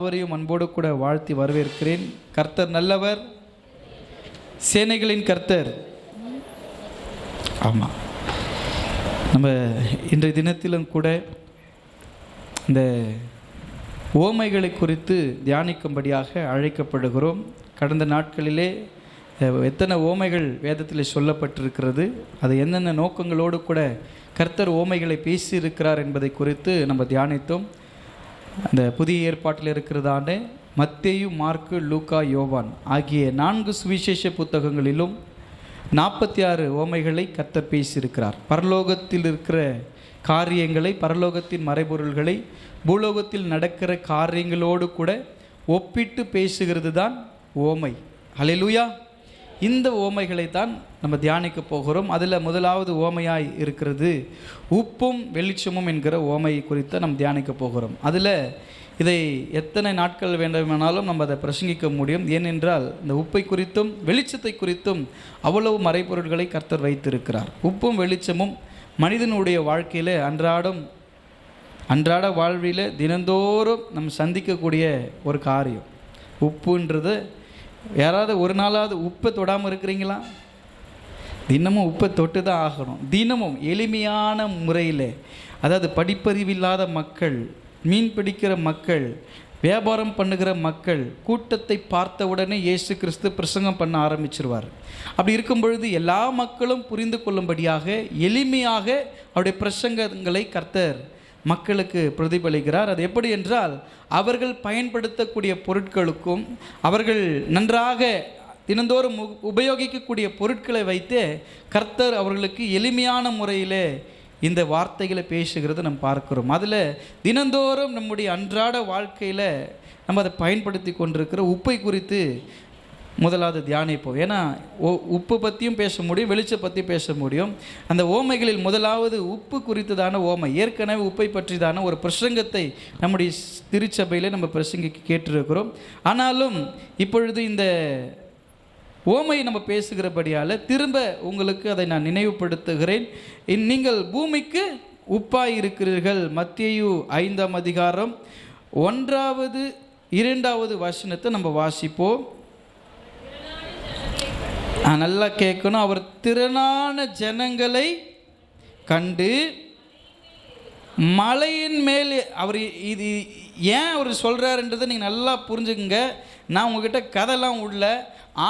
அவரையும் அன்போடு கூட வாழ்த்தி வரவேற்கிறேன். கர்த்தர் நல்லவர், சேனைகளின் கர்த்தர். ஆமாம், நம்ம இன்றைய தினத்திலும் கூட இந்த ஓமைகளை குறித்து தியானிக்கும்படியாக அழைக்கப்படுகிறோம். கடந்த நாட்களிலே எத்தனை ஓமைகள் வேதத்தில் சொல்லப்பட்டிருக்கிறது, அது என்னென்ன நோக்கங்களோடு கூட கர்த்தர் ஓமைகளை பேசியிருக்கிறார் என்பதை குறித்து நம்ம தியானித்தோம். அந்த புதிய ஏற்பாட்டில் இருக்கிறதான மத்தேயு, மார்க்கு, லூக்கா, யோவான் ஆகிய 4 சுவிசேஷ புத்தகங்களிலும் 46 ஓமைகளை கர்த்தர் பேசியிருக்கிறார். பரலோகத்தில் இருக்கிற காரியங்களை, பரலோகத்தின் மறைபொருள்களை பூலோகத்தில் நடக்கிற காரியங்களோடு கூட ஒப்பிட்டு பேசுகிறது தான் ஓமை. ஹல்லேலூயா! இந்த ஓமைகளை தான் நம்ம தியானிக்க போகிறோம். அதில் முதலாவது ஓமையாய் இருக்கிறது உப்பும் வெளிச்சமும் என்கிற ஓமை குறித்து நம்ம தியானிக்க போகிறோம். அதில் இதை எத்தனை நாட்கள் வேண்டுமானாலும் நம்ம அதை பிரசங்கிக்க முடியும். ஏனென்றால் இந்த உப்பை குறித்தும் வெளிச்சத்தை குறித்தும் அவ்வளவு மறைபொருட்களை கர்த்தர் வைத்திருக்கிறார். உப்பும் வெளிச்சமும் மனிதனுடைய வாழ்க்கையில் அன்றாட வாழ்வில் தினந்தோறும் நம்ம சந்திக்கக்கூடிய ஒரு காரியம். உப்புன்றது யாராவது ஒரு நாளாவது உப்பை தொடாமல் இருக்கிறீங்களா? தினமும் உப்பை தொட்டு தான் ஆகணும். தினமும் எளிமையான முறையில், அதாவது படிப்பறிவில்லாத மக்கள், மீன் பிடிக்கிற மக்கள், வியாபாரம் பண்ணுகிற மக்கள் கூட்டத்தை பார்த்தவுடனே இயேசு கிறிஸ்து பிரசங்கம் பண்ண ஆரம்பிச்சிருவார். அப்படி இருக்கும் பொழுது எல்லா மக்களும் புரிந்து கொள்ளும்படியாக எளிமையாக அவருடைய பிரசங்கங்களை கர்த்தர் மக்களுக்கு பிரதிபலிக்கிறார். அது எப்படி என்றால், அவர்கள் பயன்படுத்தக்கூடிய பொருட்களுக்கும் அவர்கள் நன்றாக தினந்தோறும் உபயோகிக்கக்கூடிய பொருட்களை வைத்து கர்த்தர் அவர்களுக்கு எளிமையான முறையில் இந்த வார்த்தைகளை பேசுகிறது நம்ம பார்க்கிறோம். அதில் தினந்தோறும் நம்முடைய அன்றாட வாழ்க்கையில் நம்ம அதை பயன்படுத்தி கொண்டிருக்கிற உப்பை குறித்து முதலாவது தியானிப்போம். ஏன்னா உப்பு பற்றியும் பேச முடியும், வெளிச்சம் பற்றி பேச முடியும். அந்த ஓமைகளில் முதலாவது உப்பு குறித்ததான ஓமை. ஏற்கனவே உப்பை பற்றிதான ஒரு பிரசங்கத்தை நம்முடைய திருச்சபையில் நம்ம பிரசங்கிக்கு கேட்டிருக்கிறோம். ஆனாலும் இப்பொழுது இந்த ஓமையை நம்ம பேசுகிறபடியால் திரும்ப உங்களுக்கு அதை நான் நினைவுபடுத்துகிறேன். நீங்கள் பூமிக்கு உப்பாய் இருக்கிறீர்கள். மத்தேயு 5ஆம் அதிகாரம் 1, 2 வசனத்தை நம்ம வாசிப்போம். நல்லா கேட்கணும். அவர் திரளான ஜனங்களை கண்டு மலையின் மேல், அவர் இது ஏன் அவர் சொல்கிறாருன்றதை நீங்கள் நல்லா புரிஞ்சுக்குங்க. நான் உங்ககிட்ட கதைலாம் உள்ள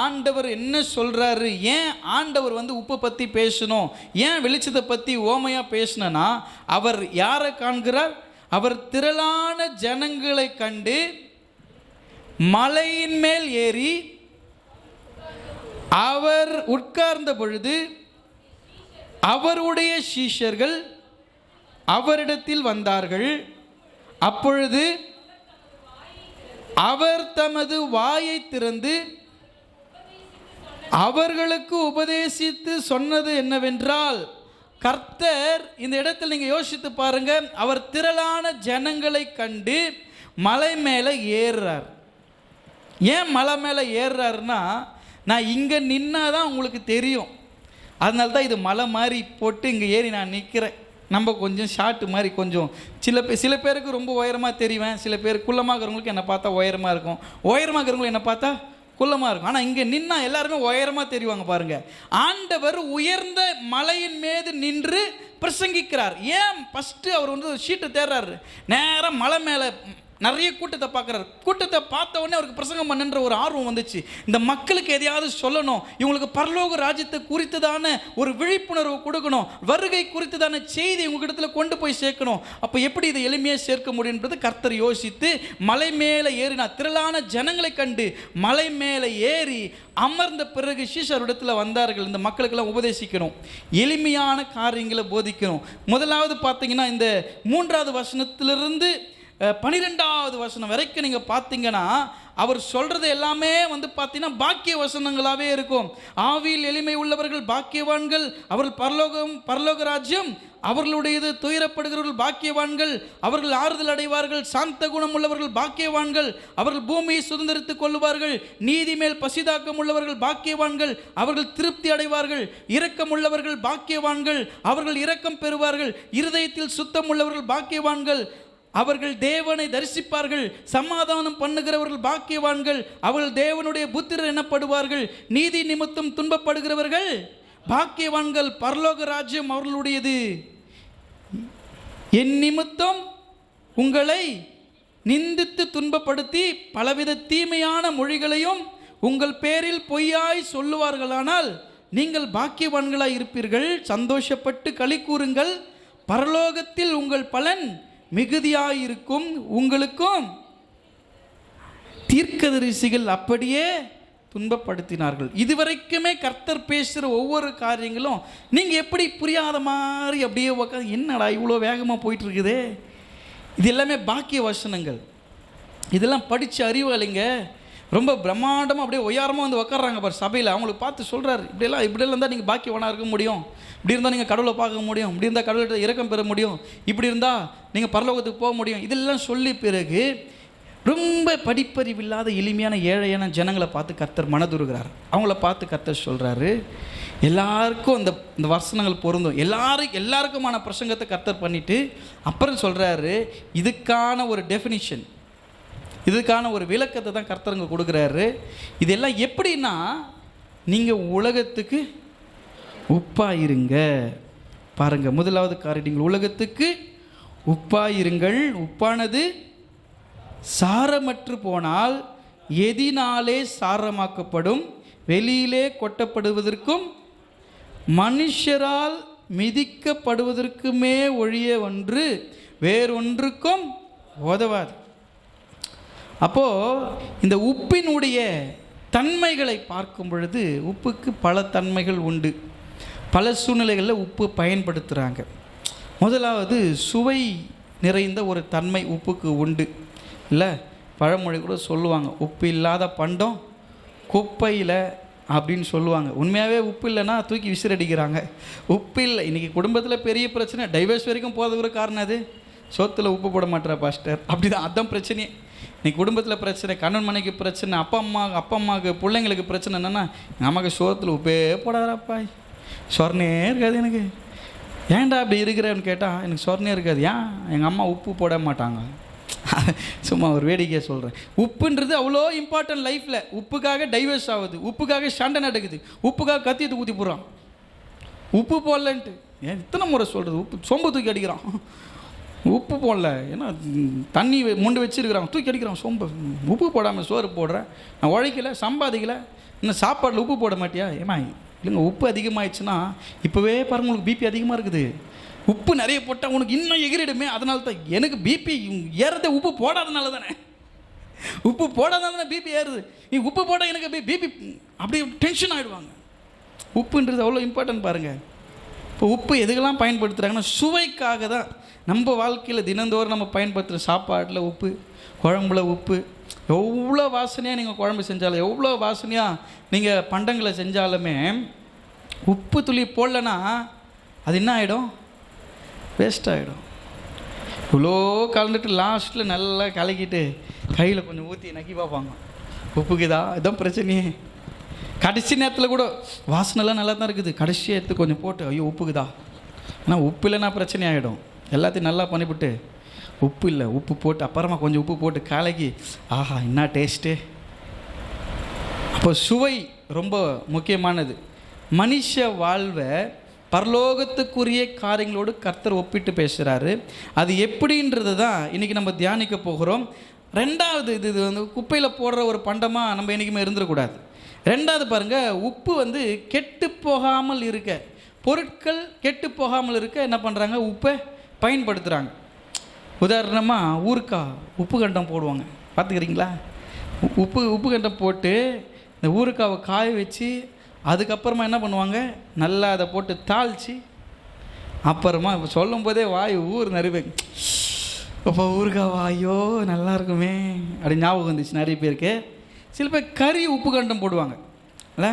ஆண்டவர் என்ன சொல்கிறாரு, ஏன் ஆண்டவர் உப்பை பற்றி பேசணும், ஏன் வெளிச்சத்தை பற்றி ஓமையாக பேசினா, அவர் யாரை காண்கிறார்? அவர் திரளான ஜனங்களை கண்டு மலையின் மேல் ஏறி அவர் உட்கார்ந்த பொழுது அவருடைய சீஷர்கள் அவரிடத்தில் வந்தார்கள். அப்பொழுது அவர் தமது வாயை திறந்து அவர்களுக்கு உபதேசித்து சொன்னது என்னவென்றால், கர்த்தர் இந்த இடத்தில் நீங்கள் யோசித்து பாருங்க, அவர் திரளான ஜனங்களை கண்டு மலை மேலே ஏறுறார். ஏன் மலை மேலே ஏறுறாருன்னா, நான் இங்கே நின்னாதான் உங்களுக்கு தெரியும். அதனால தான் இது மலை மாதிரி போட்டு இங்கே ஏறி நான் நிற்கிறேன். நம்ம கொஞ்சம் ஷார்ட்டு மாதிரி, கொஞ்சம் சில பேருக்கு ரொம்ப உயரமாக தெரிவேன், சில பேர் குள்ளமாக இருக்கிறவங்களுக்கு என்னை பார்த்தா உயரமாக இருக்கும், உயரமாக இருக்கிறவங்களுக்கு என்னை பார்த்தா குள்ளமாக இருக்கும். ஆனால் இங்கே நின்னா எல்லாருமே உயரமாக தெரிவாங்க. பாருங்கள், ஆண்டவர் உயர்ந்த மலையின் மீது நின்று பிரசங்கிக்கிறார். ஏன் ஃபஸ்ட்டு அவர் ஒரு ஷீட்டை தேடுறாரு, நேராக மலை மேலே நிறைய கூட்டத்தை பார்க்குறாரு. கூட்டத்தை பார்த்த உடனே அவருக்கு பிரசங்கம் பண்ணுன்ற ஒரு ஆர்வம் வந்துச்சு. இந்த மக்களுக்கு எதையாவது சொல்லணும், இவங்களுக்கு பரலோக ராஜ்யத்தை குறித்ததான ஒரு விழிப்புணர்வு கொடுக்கணும், வருகை குறித்ததான செய்தி இவங்ககிட்ட கொண்டு போய் சேர்க்கணும். அப்போ எப்படி இதை எளிமையாக சேர்க்க முடியுன்றது கர்த்தர் யோசித்து மலை மேலே ஏறினார். திரளான ஜனங்களை கண்டு மலை மேலே ஏறி அமர்ந்த பிறகு சீஷரிடத்தில் வந்தார்கள். இந்த மக்களுக்கெல்லாம் உபதேசிக்கணும், எளிமையான காரியங்களை போதிக்கணும். முதலாவது பார்த்தீங்கன்னா, இந்த 3வது வசனத்திலிருந்து 12வது வசனம் வரைக்கும் நீங்கள் பார்த்தீங்கன்னா, அவர் சொல்கிறது எல்லாமே பார்த்தீங்கன்னா பாக்கிய வசனங்களாகவே இருக்கும். ஆவியில் எளிமை உள்ளவர்கள் பாக்கியவான்கள், அவர்கள் பரலோக ராஜ்யம் அவர்களுடையது. துயரப்படுகிறவர்கள் பாக்கியவான்கள், அவர்கள் ஆறுதல் அடைவார்கள். சாந்த குணம் உள்ளவர்கள் பாக்கியவான்கள், அவர்கள் பூமியை சுதந்திரித்துக் கொள்ளுவார்கள். நீதி மேல் பசிதாக்கம் உள்ளவர்கள் பாக்கியவான்கள், அவர்கள் திருப்தி அடைவார்கள். இரக்கம் உள்ளவர்கள் பாக்கியவான்கள், அவர்கள் இரக்கம் பெறுவார்கள். இருதயத்தில் சுத்தம் உள்ளவர்கள் பாக்கியவான்கள், அவர்கள் தேவனை தரிசிப்பார்கள். சமாதானம் பண்ணுகிறவர்கள் பாக்கியவான்கள், அவர்கள் தேவனுடைய புத்திரர் எனப்படுவார்கள். நீதி நிமித்தம் துன்பப்படுகிறவர்கள் பாக்கியவான்கள், பரலோக ராஜ்யம் அவர்களுடையது. என் நிமித்தம் உங்களை நிந்தித்து துன்பப்படுத்தி பலவித தீமையான மொழிகளையும் உங்கள் பேரில் பொய்யாய் சொல்லுவார்களானால் நீங்கள் பாக்கியவான்களாய் இருப்பீர்கள். சந்தோஷப்பட்டு களி கூறுங்கள், பரலோகத்தில் உங்கள் பலன் மிகுதியாயிருக்கும். உங்களுக்கும் தீர்க்கதரிசிகள் அப்படியே துன்பப்படுத்தினார்கள். இதுவரைக்குமே கர்த்தர் பேசுகிற ஒவ்வொரு காரியங்களும் நீங்கள் எப்படி புரியாத மாதிரி அப்படியே உட்காந்து, என்னடா இவ்வளோ வேகமாக போயிட்டு இருக்குதே, இது எல்லாமே பாக்கிய வசனங்கள். இதெல்லாம் படித்த அறிவாளிங்க ரொம்ப பிரம்மாண்டமாக அப்படியே உயரமாக வந்து உட்காடுறாங்க பார் சபையில். அவங்களுக்கு பார்த்து சொல்கிறார், இப்படியெல்லாம் தான் நீங்கள் பாக்கியவானாக இருக்க முடியும், இப்படி இருந்தால் நீங்கள் கடவுளை பார்க்க முடியும், இப்படி இருந்தால் கடவுள்கிட்ட இரக்கம் பெற முடியும், இப்படி இருந்தால் நீங்கள் பரலோகத்துக்கு போக முடியும். இதெல்லாம் சொல்லி பிறகு ரொம்ப படிப்பறிவில்லாத எளிமையான ஏழையான ஜனங்களை பார்த்து கர்த்தர் மனதுருகிறார். அவங்கள பார்த்து கர்த்தர் சொல்கிறாரு, எல்லாருக்கும் இந்த வசனங்கள் பொருந்தும், எல்லாருக்குமான பிரசங்கத்தை கர்த்தர் பண்ணிவிட்டு அப்புறம் சொல்கிறாரு, இதுக்கான ஒரு டெஃபினிஷன், இதுக்கான ஒரு விளக்கத்தை தான் கர்த்தருங்க கொடுக்குறாரு. இதெல்லாம் எப்படின்னா, நீங்கள் உலகத்துக்கு உப்பாயிருங்க. பாருங்கள், முதலாவது காரியம், நீங்கள் உலகத்துக்கு உப்பாயிருங்கள். உப்பானது சாரமற்று போனால் எதினாலே சாரமாக்கப்படும்? வெளியிலே கொட்டப்படுவதற்கும் மனுஷரால் மிதிக்கப்படுவதற்குமே ஒழிய ஒன்று வேறொன்றுக்கும் உதவாது. அப்போது இந்த உப்பினுடைய தன்மைகளை பார்க்கும் பொழுது உப்புக்கு பல தன்மைகள் உண்டு. பல சூழ்நிலைகளில் உப்பு பயன்படுத்துகிறாங்க. முதலாவது சுவை நிறைந்த ஒரு தன்மை உப்புக்கு உண்டு. இல்லை, பழமொழி கூட சொல்லுவாங்க, உப்பு இல்லாத பண்டம் குப்பையில் அப்படின்னு சொல்லுவாங்க. உண்மையாகவே உப்பு இல்லைன்னா தூக்கி விசிறடிக்கிறாங்க. உப்பு இல்லை, இன்றைக்கி குடும்பத்தில் பெரிய பிரச்சனை, டைவர்ஸ் வரைக்கும் போகிறது ஒரு காரணம். அது சோத்தில் உப்பு போட மாட்டேறா பாஸ்டர், அப்படி தான், அதுதான் பிரச்சனையே. இன்றைக்கி குடும்பத்தில் பிரச்சனை, கணவன் மனைக்கு பிரச்சனை, அப்பா அம்மாவுக்கு பிள்ளைங்களுக்கு பிரச்சனை என்னென்னா, எங்கள் அம்மாவுக்கு சோத்தில் உப்பே போடாதாப்பா, சொர்ணே இருக்காது எனக்கு. ஏன்டா அப்படி இருக்கிறேன்னு கேட்டால் எனக்கு சொர்ணே இருக்காது. ஏன்? எங்கள் அம்மா உப்பு போட மாட்டாங்க. சும்மா ஒரு வேடிக்கையாக சொல்கிறேன். உப்புன்றது அவ்வளோ இம்பார்ட்டன்ட் லைஃப்பில். உப்புக்காக டைவர்ஸ் ஆகுது, உப்புக்காக சண்டை நடக்குது, உப்புக்காக கத்தியத்தை ஊற்றி போடுறான். உப்பு போடலன்ட்டு ஏன் இத்தனை முறை சொல்கிறது? உப்பு சொம்பு தூக்கி அடிக்கிறான். உப்பு போடல, ஏன்னா தண்ணி முண்டு வச்சுருக்கிறான், தூக்கி அடிக்கிறான் சொம்பு. உப்பு போடாமல் சோறு போடுறேன், நான் உழைக்கலை, சம்பாதிக்கலை, இன்னும் சாப்பாட்டில் உப்பு போட மாட்டியா? ஏமா இல்லைங்க, உப்பு அதிகமாகிடுச்சுன்னா இப்போவே பாருங்க, உங்களுக்கு பிபி அதிகமாக இருக்குது. உப்பு நிறைய போட்டால் உனக்கு இன்னும் எகிரிடுமே. அதனால தான் எனக்கு பிபி ஏறுறதே உப்பு போடாதனால தானே. உப்பு போடாதனால தானே பிபி ஏறுது. நீ உப்பு போட்டால் எனக்கு பிபி அப்படியே டென்ஷன் ஆகிடுவாங்க. உப்புன்றது அவ்வளோ இம்பார்ட்டன்ட் பாருங்கள். இப்போ உப்பு எதுக்கெல்லாம் பயன்படுத்துகிறாங்கன்னா சுவைக்காக தான். நம்ம வாழ்க்கையில் தினந்தோறும் நம்ம பயன்படுத்துகிற சாப்பாட்டில் உப்பு, குழம்புல உப்பு, எவ்வளோ வாசனையாக நீங்கள் குழம்பு செஞ்சாலும், எவ்வளோ வாசனையாக நீங்கள் பண்டங்களை செஞ்சாலுமே உப்பு துளி போடலன்னா அது என்ன ஆகிடும்? வேஸ்ட் ஆகிடும். இவ்வளோ கலந்துட்டு லாஸ்ட்டில் நல்லா கலக்கிட்டு கையில் கொஞ்சம் ஊற்றி நக்கி பார்ப்பாங்க, உப்புக்குதா? இதுதான் பிரச்சனையே. கடைசி நேரத்தில் கூட வாசனைலாம் நல்லா தான் இருக்குது, கடைசியாக எடுத்து கொஞ்சம் போட்டு ஐயோ உப்புக்குதா. ஆனால் உப்பு இல்லைன்னா பிரச்சனை ஆகிடும். எல்லாத்தையும் நல்லா பண்ணிவிட்டு உப்பு இல்லை, உப்பு போட்டு அப்புறமா கொஞ்சம் உப்பு போட்டு கலக்கி, ஆஹா என்ன டேஸ்ட்டு. அப்போ சுவை ரொம்ப முக்கியமானது. மனுஷ வாழ்வை பரலோகத்துக்குரிய காரியங்களோடு கர்த்தர் ஒப்பிட்டு பேசுகிறாரு. அது எப்படின்றது தான் இன்றைக்கி நம்ம தியானிக்க போகிறோம். ரெண்டாவது, இது வந்து குப்பையில் போடுற ஒரு பண்டமாக நம்ம என்றைக்குமே இருந்துடக்கூடாது. ரெண்டாவது பாருங்கள், உப்பு வந்து கெட்டு போகாமல் இருக்க, பொருட்கள் கெட்டு போகாமல் இருக்க என்ன பண்ணுறாங்க? உப்பை பயன்படுத்துகிறாங்க. உதாரணமாக ஊறுக்காய் உப்பு கண்டம் போடுவாங்க, பார்த்துக்கிறீங்களா? உப்பு கண்டம் போட்டு இந்த ஊறுக்காவை காய வச்சு அதுக்கப்புறமா என்ன பண்ணுவாங்க? நல்லா அதை போட்டு தாளித்து அப்புறமா இப்போ சொல்லும் போதே வாய் ஊர் நிறைய, இப்போ ஊறுகாவா ஐயோ நல்லா இருக்குமே அப்படி ஞாபகம் வந்துச்சு நிறைய பேருக்கு. சில பேர் கறி உப்பு கண்டம் போடுவாங்க. இல்லை,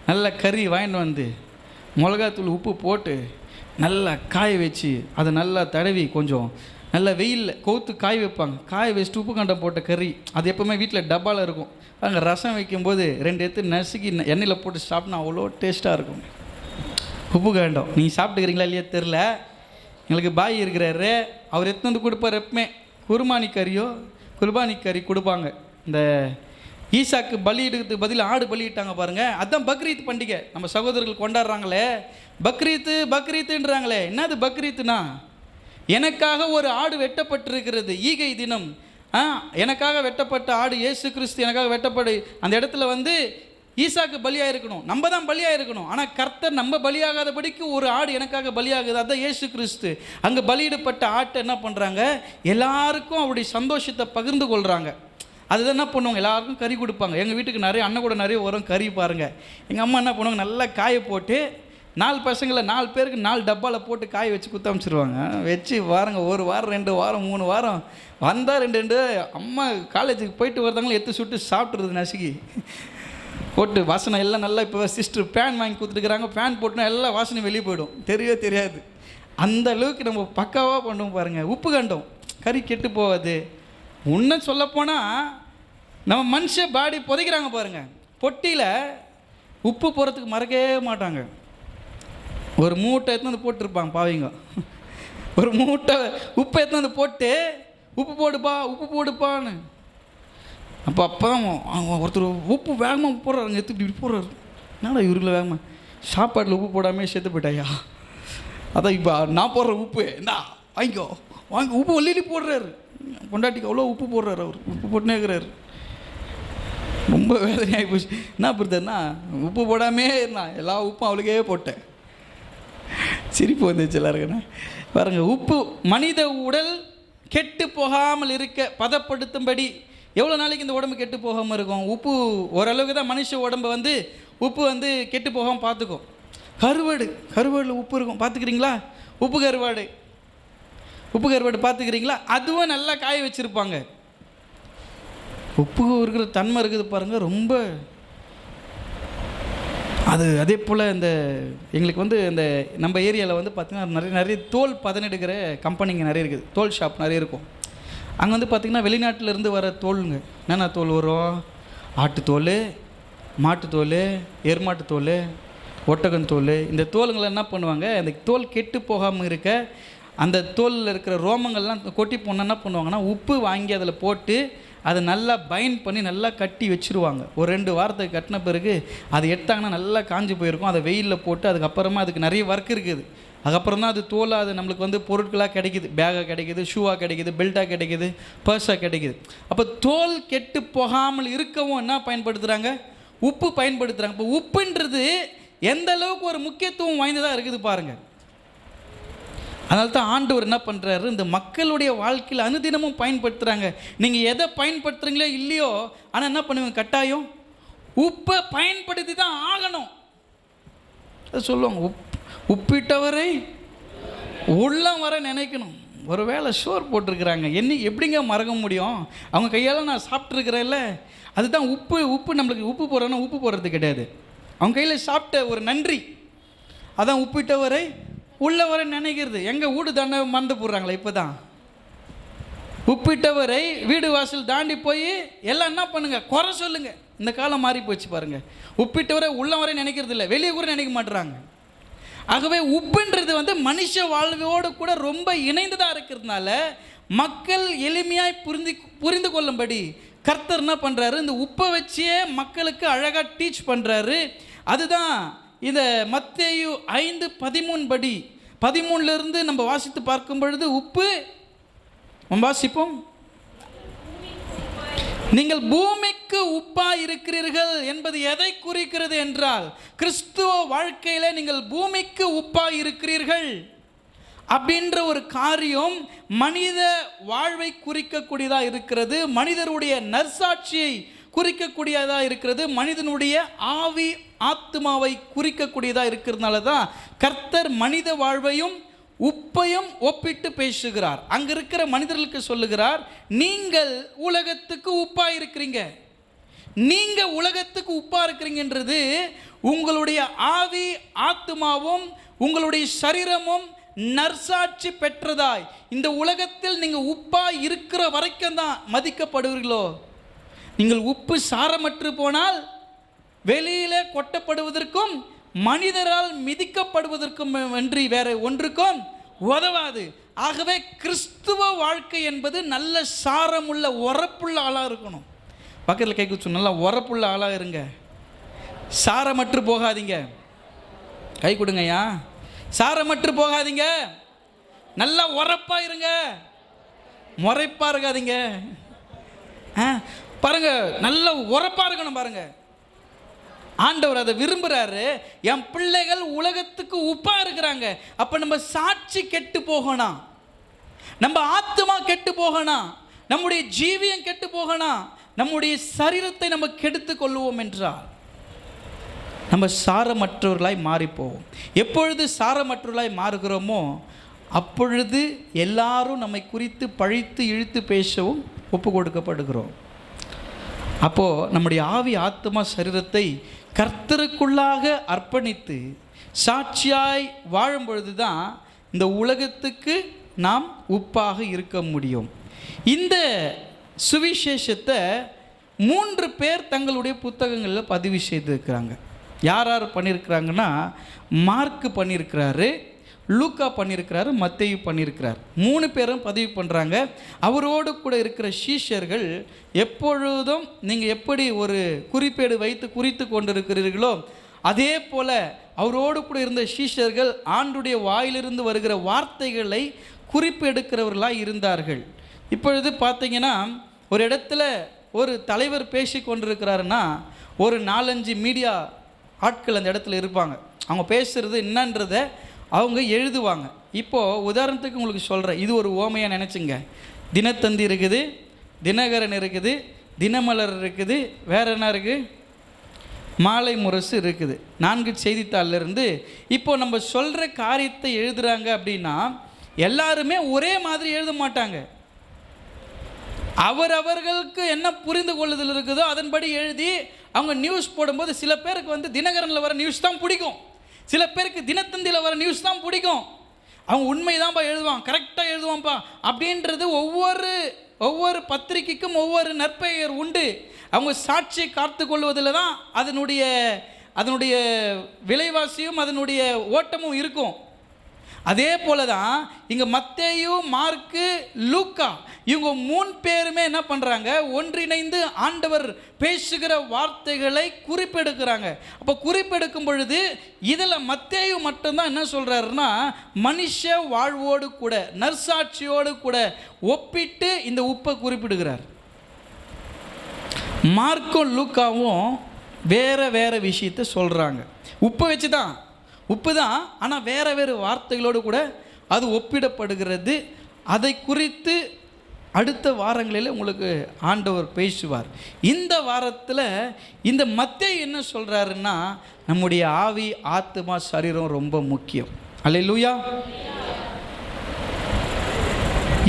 நல்ல கறி வாங்கிட்டு வந்து மிளகாத்தூள் உப்பு போட்டு நல்லா காய வச்சு அதை நல்லா தடவி கொஞ்சம் நல்லா வெயிலில் கவுத்து காய வைப்பாங்க. காய வச்சுட்டு உப்பு கண்டம் போட்ட கறி அது எப்போவுமே வீட்டில் டப்பாவில் இருக்கும். அங்கே ரசம் வைக்கும்போது 2 எடுத்து நசுக்கி எண்ணெயில் போட்டு சாப்பிட்னா அவ்வளோ டேஸ்ட்டாக இருக்கும். உப்பு கண்டம் நீங்கள் சாப்பிட்டுக்கிறீங்களா இல்லையா தெரில. எங்களுக்கு பாய் இருக்கிறாரு, அவர் எடுத்து வந்து கொடுப்பார். எப்பவுமே குர்பானி கறி கொடுப்பாங்க. இந்த ஈசாக்கு பலியிடுறதுக்கு பதில் ஆடு பலியிட்டாங்க பாருங்கள், அதுதான் பக்ரீத் பண்டிகை. நம்ம சகோதரர்கள் கொண்டாடுறாங்களே பக்ரீத்துன்றாங்களே. என்னது பக்ரீத்துனா? எனக்காக ஒரு ஆடு வெட்டப்பட்டிருக்கிறது, ஈகை தினம். எனக்காக வெட்டப்பட்ட ஆடு, இயேசு கிறிஸ்து எனக்காக வெட்டப்படு. அந்த இடத்துல வந்து ஈசாக்கு பலியாக இருக்கணும், நம்ம தான் பலியாக இருக்கணும். ஆனால் கர்த்தர் நம்ம பலியாகாதபடிக்கு ஒரு ஆடு எனக்காக பலியாகுது, அதுதான் இயேசு கிறிஸ்து. அங்கே பலியிடப்பட்ட ஆட்டை என்ன பண்ணுறாங்க, எல்லாருக்கும் அவருடைய சந்தோஷத்தை பகிர்ந்து கொள்கிறாங்க. அதுதான் என்ன பண்ணுவாங்க, எல்லாருக்கும் கறி கொடுப்பாங்க. எங்கள் வீட்டுக்கு நிறைய அண்ணன் கூட நிறைய வரும் கறி பாருங்கள். எங்கள் அம்மா என்ன பண்ணுவாங்க, நல்லா காய போட்டு 4 பசங்களை 4 பேருக்கு 4 டப்பாவில் போட்டு காய வச்சு குத்த அமைச்சிருவாங்க. வச்சு வாரங்க 1 வாரம் 2 வாரம் 3 வாரம் வந்தால் 2 அம்மா காலேஜுக்கு போயிட்டு வரதாங்களும் எடுத்து சுட்டு சாப்பிட்றது நசுக்கி போட்டு வாசனை எல்லாம் நல்லா. இப்போ சிஸ்டர் ஃபேன் வாங்கி கொடுத்துட்டுருக்குறாங்க, ஃபேன் போட்டுனா எல்லா வாசனையும் வெளியே போயிடும், தெரியவே தெரியாது. அந்த அளவுக்கு நம்ம பக்காவாக பண்ணுவோம் பாருங்கள். உப்பு கண்டோம், கறி கெட்டு போகாது. இன்னும் சொல்லப்போனால் நம்ம மனுஷ பாடி புதைக்கிறாங்க பாருங்கள், பொட்டியில் உப்பு போகிறதுக்கு மறக்கவே மாட்டாங்க. ஒரு மூட்டை எடுத்து வந்து போட்டுருப்பாங்க பாவிங்க, ஒரு மூட்டை உப்பை எடுத்து வந்து போட்டு உப்பு போடுப்பான்னு. அப்போ தான் ஒருத்தர் உப்பு வேகமாக போடுறாருங்க, எடுத்து இப்படி போடுறாரு. என்னடா இவருக்குள்ள வேகமாக சாப்பாட்டில் உப்பு போடாமல் சேர்த்து போயிட்டாயா? அதான் இப்போ நான் போடுற உப்பு என்ன வாங்கி உப்பு ஒல்லி போடுறாரு. பொண்டாட்டிக்கு அவ்வளோ உப்பு போடுறாரு, அவர் உப்பு போட்டுனே இருக்கிறாரு. ரொம்ப வேதனையாகி போச்சு. என்ன புரியுதுன்னா, உப்பு போடாமே இருந்தான், எல்லா உப்பும் அவளுக்கே போட்டேன். சிரிப்பு வந்துச்சு எல்லாருக்குண்ணா பாருங்க. உப்பு மனித உடல் கெட்டு போகாமல் இருக்க பதப்படுத்தும்படி. எவ்வளோ நாளைக்கு இந்த உடம்பு கெட்டு போகாமல் இருக்கும்? உப்பு ஓரளவுக்கு தான் மனுஷ உடம்பு வந்து உப்பு வந்து கெட்டு போகாமல் பார்த்துக்கும். கருவாடில் உப்பு இருக்கும், பார்த்துக்கிறீங்களா? உப்பு கருவாடு பார்த்துக்கிறீங்களா? அதுவும் நல்லா காய வச்சுருப்பாங்க. உப்பு இருக்கிற தன்மை இருக்குது பாருங்கள், ரொம்ப. அது அதே போல் இந்த எங்களுக்கு வந்து இந்த நம்ம ஏரியாவில் வந்து பார்த்திங்கன்னா நிறைய தோல் பதனிடுகிற கம்பெனிங்க நிறைய இருக்குது, தோல் ஷாப் நிறைய இருக்கும். அங்கே வந்து பார்த்திங்கன்னா வெளிநாட்டிலேருந்து வர தோலுங்க. என்னென்ன தோல் வரும்? ஆட்டுத்தோல், மாட்டுத்தோல், எருமாட்டுத்தோல், ஒட்டகத்தோல். இந்த தோலுங்களை என்ன பண்ணுவாங்க, அந்த தோல் கெட்டு போகாமல் இருக்க அந்த தோலில் இருக்கிற ரோமங்கள்லாம் கொட்டி போனால் என்ன பண்ணுவாங்கன்னா, உப்பு வாங்கி அதில் போட்டு அதை நல்லா பைண்ட் பண்ணி நல்லா கட்டி வச்சுருவாங்க. ஒரு 2 வாரத்துக்கு கட்டின பிறகு அதை எடுத்தாங்கன்னா நல்லா காஞ்சி போயிருக்கும். அதை வெயிலில் போட்டு அதுக்கப்புறமா அதுக்கு நிறைய ஒர்க் இருக்குது. அதுக்கப்புறம் தான் அது தோலாக அது நம்மளுக்கு வந்து பொருட்களாக கிடைக்கிது. பேக்காக கிடைக்கிது, ஷூவாக கிடைக்கிது, பெல்ட்டாக கிடைக்கிது, பர்ஸாக கிடைக்கிது. அப்போ தோல் கெட்டு போகாமல் இருக்கவும் என்ன பயன்படுத்துகிறாங்க? உப்பு பயன்படுத்துகிறாங்க. இப்போ உப்புன்றது எந்த அளவுக்கு ஒரு முக்கியத்துவம் வாய்ந்ததாக இருக்குது பாருங்கள். அதனால தான் ஆண்டவர் என்ன பண்ணுறாரு, இந்த மக்களுடைய வாழ்க்கையில் அனுதினமும் பயன்படுத்துகிறாங்க. நீங்கள் எதை பயன்படுத்துகிறீங்களோ இல்லையோ, ஆனால் என்ன பண்ணுவீங்க, கட்டாயம் உப்பை பயன்படுத்தி தான் ஆகணும். சொல்லுவாங்க, உப்பிட்டவரை உள்ளம் வர நினைக்கணும். ஒரு வேளை ஷோர் போட்டிருக்கிறாங்க, எப்படிங்க மறக்க முடியும்? அவங்க கையால் நான் சாப்பிட்ருக்கிறேன்ல, அதுதான் உப்பு நம்மளுக்கு உப்பு போடுறோன்னா உப்பு போடுறது கிடையாது. அவங்க கையில் சாப்பிட்ட ஒரு நன்றி, அதான் உப்பிட்டவரை உள்ள வர நினைக்கிறது. எங்கள் வீடு தானே மறந்து போடுறாங்களே. இப்போ தான் உப்பிட்டவரை வீடு வாசல் தாண்டி போய் எல்லாம் என்ன பண்ணுங்க, குறை சொல்லுங்க. இந்த காலம் மாறி போச்சு பாருங்கள். உப்பிட்டவரை உள்ள வரை நினைக்கிறது இல்லை, வெளியே கூட நினைக்க மாட்டுறாங்க. ஆகவே உப்புன்றது வந்து மனுஷ வாழ்வோடு கூட ரொம்ப இணைந்ததாக இருக்கிறதுனால மக்கள் எளிமையாய் புரிந்து கொள்ளும்படி கர்த்தர் என்ன பண்ணுறாரு, இந்த உப்பை வச்சே மக்களுக்கு அழகாக டீச் பண்ணுறாரு. அதுதான் இந்த மத்தேயு 5:13 படி 13 நம்ம வாசித்து பார்க்கும் பொழுது உப்பு வாசிப்போம். நீங்கள் பூமிக்கு உப்பா இருக்கிறீர்கள் என்பது எதை குறிக்கிறது என்றால், கிறிஸ்துவ வாழ்க்கையில நீங்கள் பூமிக்கு உப்பா இருக்கிறீர்கள் அப்படின்ற ஒரு காரியம் மனித வாழ்வை குறிக்கக்கூடியதாக இருக்கிறது. மனிதருடைய நற்சாட்சியை குறிக்கக்கூடியதாக இருக்கிறது. மனிதனுடைய ஆவி ஆத்மாவை குறிக்கக்கூடியதாக இருக்கிறதுனால தான் கர்த்தர் மனித வாழ்வையும் உப்பையும் ஒப்பிட்டு பேசுகிறார். அங்க இருக்கிற மனிதர்களுக்கு சொல்லுகிறார், நீங்கள் உலகத்துக்கு உப்பா இருக்கிறீங்க. நீங்க உலகத்துக்கு உப்பா இருக்கிறீங்கன்றது உங்களுடைய ஆவி ஆத்மாவும் உங்களுடைய சரீரமும் நற்சாட்சி பெற்றதாய் இந்த உலகத்தில் நீங்க உப்பா இருக்கிற வரைக்கும் தான் மதிக்கப்படுவீர்களோ. நீங்கள் உப்பு சாரமற்று போனால் வெளியிலே கொட்டப்படுவதற்கும் மனிதரால் மிதிக்கப்படுவதற்கும் வென்றி வேற ஒன்றுக்கும் உதவாது. ஆகவே கிறிஸ்துவ வாழ்க்கை என்பது நல்ல சாரமுள்ள உரப்புள்ள ஆளாக இருக்கணும். பக்கத்தில் கை குச்சு, நல்லா உரப்புள்ள ஆளாக இருங்க, சாரமற்று போகாதீங்க. கை கொடுங்கய்யா. சாரமற்று போகாதீங்க, நல்லா உரப்பா இருங்க, முறைப்பா இருக்காதீங்க. பாருங்க, நல்ல உரப்பா இருக்கணும். பாருங்க, ஆண்டவர் அதை விரும்புகிறாரு. என் பிள்ளைகள் உலகத்துக்கு உப்பா இருக்கிறாங்க. அப்போ நம்ம சாட்சி கெட்டு போகணும், நம்ம ஆத்மா கெட்டு போகணும், நம்முடைய ஜீவியம் கெட்டு போகணும், நம்முடைய சரீரத்தை நம்ம கெடுத்து கொள்வோம் என்றால் நம்ம சாரமற்றவர்களாய் மாறிப்போவோம். எப்பொழுது சாரமற்றவர்களாய் மாறுகிறோமோ அப்பொழுது எல்லாரும் நம்மை குறித்து பழித்து இழுத்து பேசவும் ஒப்பு கொடுக்கப்படுகிறோம். அப்போது நம்முடைய ஆவி ஆத்மா சரீரத்தை கர்த்தருக்குள்ளாக அர்ப்பணித்து சாட்சியாய் வாழும் பொழுது தான் இந்த உலகத்துக்கு நாம் உப்பாக இருக்க முடியும். இந்த சுவிசேஷத்தை 3 பேர் தங்களுடைய புத்தகங்களில் பதிவு செய்திருக்கிறாங்க. யார் யார் பண்ணியிருக்கிறாங்கன்னா, மார்க்கு பண்ணியிருக்கிறாரு, லூக்கா பண்ணியிருக்கிறாரு, மத்தேயு பண்ணியிருக்கிறார். 3 பேரும் பதிவு பண்ணுறாங்க. அவரோடு கூட இருக்கிற சீஷர்கள் எப்பொழுதும் நீங்கள் எப்படி ஒரு குறிப்பேடு வைத்து குறித்து கொண்டிருக்கிறீர்களோ அதே போல் அவரோடு கூட இருந்த சீஷர்கள் ஆண்டுடைய வாயிலிருந்து வருகிற வார்த்தைகளை குறிப்பெடுக்கிறவர்களாக இருந்தார்கள். இப்பொழுது பார்த்தீங்கன்னா, ஒரு இடத்துல ஒரு தலைவர் பேசி கொண்டிருக்கிறாருன்னா ஒரு 4-5 மீடியா ஆட்கள் அந்த இடத்துல இருப்பாங்க. அவங்க பேசுகிறது என்னன்றதை அவங்க எழுதுவாங்க. இப்போது உதாரணத்துக்கு உங்களுக்கு சொல்கிறேன், இது ஒரு ஓமையாக நினச்சிங்க. தினத்தந்தி இருக்குது, தினகரன் இருக்குது, தினமலர் இருக்குது, வேறு என்ன இருக்குது, மாலை முரசு இருக்குது. 4 செய்தித்தாளிலிருந்து இப்போது நம்ம சொல்கிற காரியத்தை எழுதுகிறாங்க அப்படின்னா எல்லாருமே ஒரே மாதிரி எழுத மாட்டாங்க. அவர்களுக்கு என்ன புரிந்து கொள்ளுதல் இருக்குதோ அதன்படி எழுதி அவங்க நியூஸ் போடும்போது சில பேருக்கு வந்து தினகரனில் வர நியூஸ் தான் பிடிக்கும், சில பேருக்கு தினத்தந்தியில் வர நியூஸ் தான் பிடிக்கும். அவங்க உண்மை தான்ப்பா எழுதுவான், கரெக்டாக எழுதுவான்ப்பா அப்படின்றது ஒவ்வொரு பத்திரிக்கைக்கும் ஒவ்வொரு நற்பெயர் உண்டு. அவங்க சாட்சியை காத்து கொள்வதில் தான் அதனுடைய விலைவாசியும் அதனுடைய ஓட்டமும் இருக்கும். அதே போல தான் இங்கே மத்தேயு, மார்க்கு, லூக்கா இவங்க 3 பேருமே என்ன பண்ணுறாங்க, ஒன்றிணைந்து ஆண்டவர் பேசுகிற வார்த்தைகளை குறிப்பெடுக்கிறாங்க. அப்போ குறிப்பெடுக்கும் பொழுது இதில் மத்தேயு மட்டும்தான் என்ன சொல்கிறாருன்னா, மனுஷ வாழ்வோடு கூட நற்சாட்சியோடு கூட ஒப்பிட்டு இந்த உப்பை குறிப்பிடுகிறார். மார்க்கும் லூக்காவும் வேறு விஷயத்தை சொல்கிறாங்க. உப்பை வச்சு தான், உப்பு தான், ஆனால் வேறு வார்த்தைகளோடு கூட அது ஒப்பிடப்படுகிறது. அதை குறித்து அடுத்த வாரங்களில் உங்களுக்கு ஆண்டவர் பேசுவார். இந்த வாரத்தில் இந்த மத்தேயு என்ன சொல்கிறாருன்னா, நம்முடைய ஆவி ஆத்மா சரீரம் ரொம்ப முக்கியம். அல்லேலூயா.